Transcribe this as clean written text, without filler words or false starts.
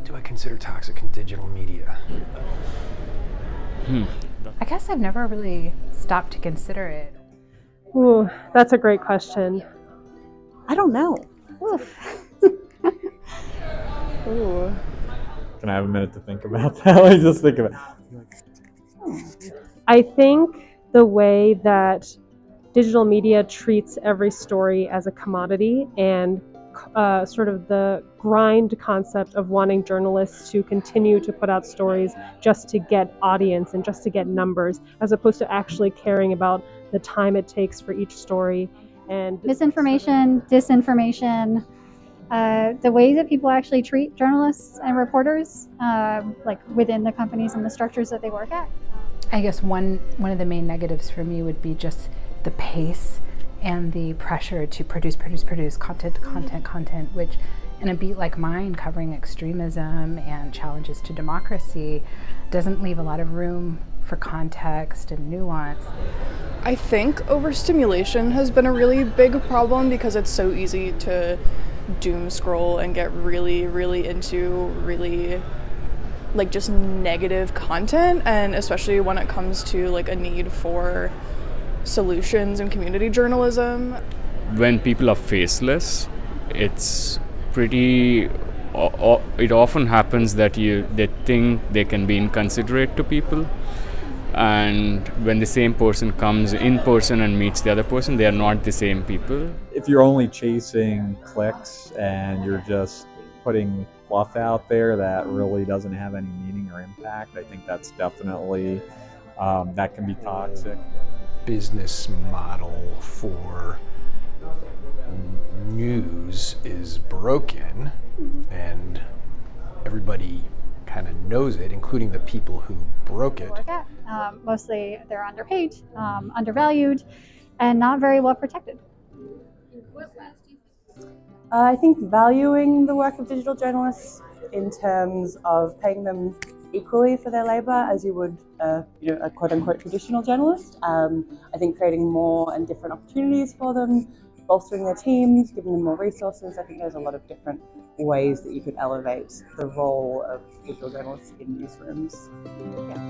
What do I consider toxic in digital media? I guess I've never really stopped to consider it. Ooh, that's a great question. I don't know. Oof. Ooh. Can I have a minute to think about that? Let me just think about it. I think the way that digital media treats every story as a commodity and sort of the grind concept of wanting journalists to continue to put out stories just to get audience and just to get numbers, as opposed to actually caring about the time it takes for each story. And Misinformation, disinformation, the way that people actually treat journalists and reporters, like within the companies and the structures that they work at. I guess one of the main negatives for me would be just the pace and the pressure to produce content, which in a beat like mine, covering extremism and challenges to democracy, doesn't leave a lot of room for context and nuance. I think overstimulation has been a really big problem because it's so easy to doom scroll and get really into really like just negative content, and especially when it comes to like a need for solutions in community journalism. When people are faceless, it's pretty it often happens that they think they can be inconsiderate to people, and when the same person comes in person and meets the other person, they are not the same people. If you're only chasing clicks and you're just putting fluff out there that really doesn't have any meaning or impact, I think that's definitely, that can be toxic. Business model for news is broken, and everybody kind of knows it, including the people who broke it. Mostly they're underpaid, undervalued, and not very well protected. I think valuing the work of digital journalists in terms of paying them equally for their labour as you would a quote-unquote traditional journalist. I think creating more and different opportunities for them, bolstering their teams, giving them more resources. I think there's a lot of different ways that you could elevate the role of digital journalists in newsrooms. Yeah.